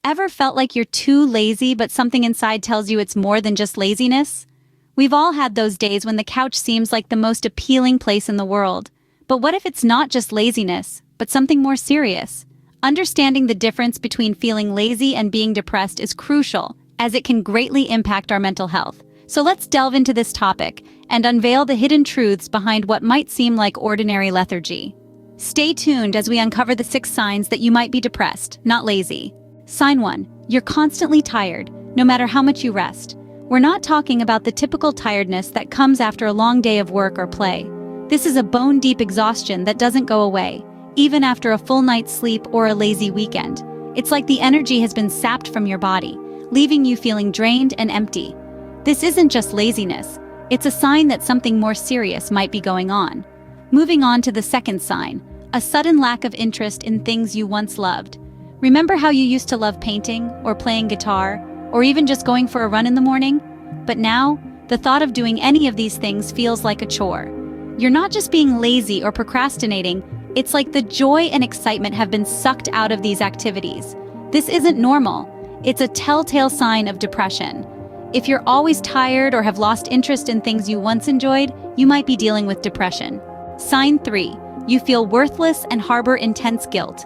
Ever felt like you're too lazy but something inside tells you it's more than just laziness? We've all had those days when the couch seems like the most appealing place in the world. But what if it's not just laziness, but something more serious? Understanding the difference between feeling lazy and being depressed is crucial, as it can greatly impact our mental health. So let's delve into this topic and unveil the hidden truths behind what might seem like ordinary lethargy. Stay tuned as we uncover the 6 signs that you might be depressed, not lazy. Sign 1. You're constantly tired, no matter how much you rest. We're not talking about the typical tiredness that comes after a long day of work or play. This is a bone-deep exhaustion that doesn't go away, even after a full night's sleep or a lazy weekend. It's like the energy has been sapped from your body, leaving you feeling drained and empty. This isn't just laziness, it's a sign that something more serious might be going on. Moving on to the second sign, a sudden lack of interest in things you once loved. Remember how you used to love painting, or playing guitar, or even just going for a run in the morning? But now, the thought of doing any of these things feels like a chore. You're not just being lazy or procrastinating, it's like the joy and excitement have been sucked out of these activities. This isn't normal. It's a telltale sign of depression. If you're always tired or have lost interest in things you once enjoyed, you might be dealing with depression. Sign 3. You feel worthless and harbor intense guilt.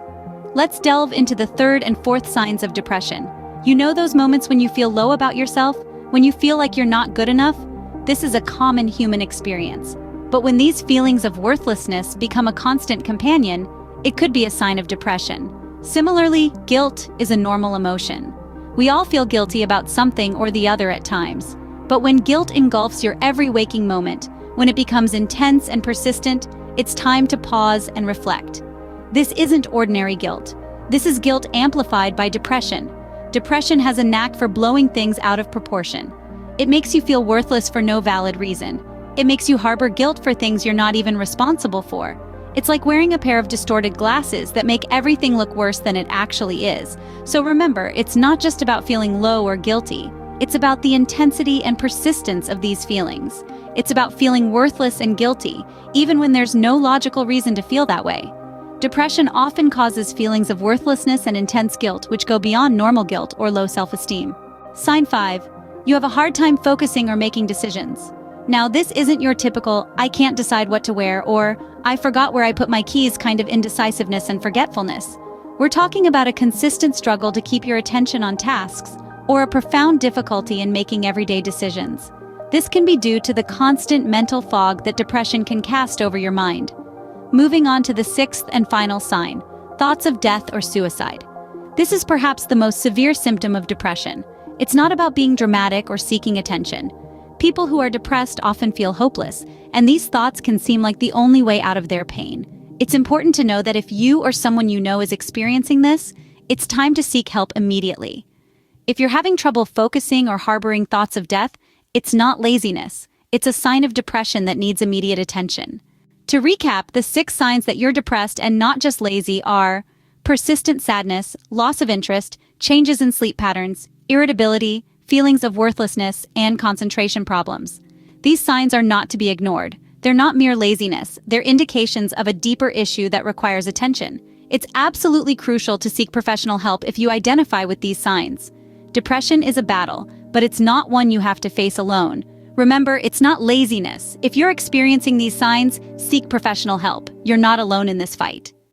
Let's delve into the third and fourth signs of depression. You know those moments when you feel low about yourself? When you feel like you're not good enough? This is a common human experience. But when these feelings of worthlessness become a constant companion, it could be a sign of depression. Similarly, guilt is a normal emotion. We all feel guilty about something or the other at times. But when guilt engulfs your every waking moment, when it becomes intense and persistent, it's time to pause and reflect. This isn't ordinary guilt. This is guilt amplified by depression. Depression has a knack for blowing things out of proportion. It makes you feel worthless for no valid reason. It makes you harbor guilt for things you're not even responsible for. It's like wearing a pair of distorted glasses that make everything look worse than it actually is. So remember, it's not just about feeling low or guilty. It's about the intensity and persistence of these feelings. It's about feeling worthless and guilty, even when there's no logical reason to feel that way. Depression often causes feelings of worthlessness and intense guilt, which go beyond normal guilt or low self-esteem. Sign 5. You have a hard time focusing or making decisions. Now, this isn't your typical, I can't decide what to wear, or I forgot where I put my keys kind of indecisiveness and forgetfulness. We're talking about a consistent struggle to keep your attention on tasks, or a profound difficulty in making everyday decisions. This can be due to the constant mental fog that depression can cast over your mind. Moving on to the 6th and final sign, thoughts of death or suicide. This is perhaps the most severe symptom of depression. It's not about being dramatic or seeking attention. People who are depressed often feel hopeless, and these thoughts can seem like the only way out of their pain. It's important to know that if you or someone you know is experiencing this, it's time to seek help immediately. If you're having trouble focusing or harboring thoughts of death, it's not laziness. It's a sign of depression that needs immediate attention. To recap, the 6 signs that you're depressed and not just lazy are persistent sadness, loss of interest, changes in sleep patterns, irritability, feelings of worthlessness, and concentration problems. These signs are not to be ignored. They're not mere laziness. They're indications of a deeper issue that requires attention. It's absolutely crucial to seek professional help if you identify with these signs. Depression is a battle, but it's not one you have to face alone. Remember, it's not laziness. If you're experiencing these signs, seek professional help. You're not alone in this fight.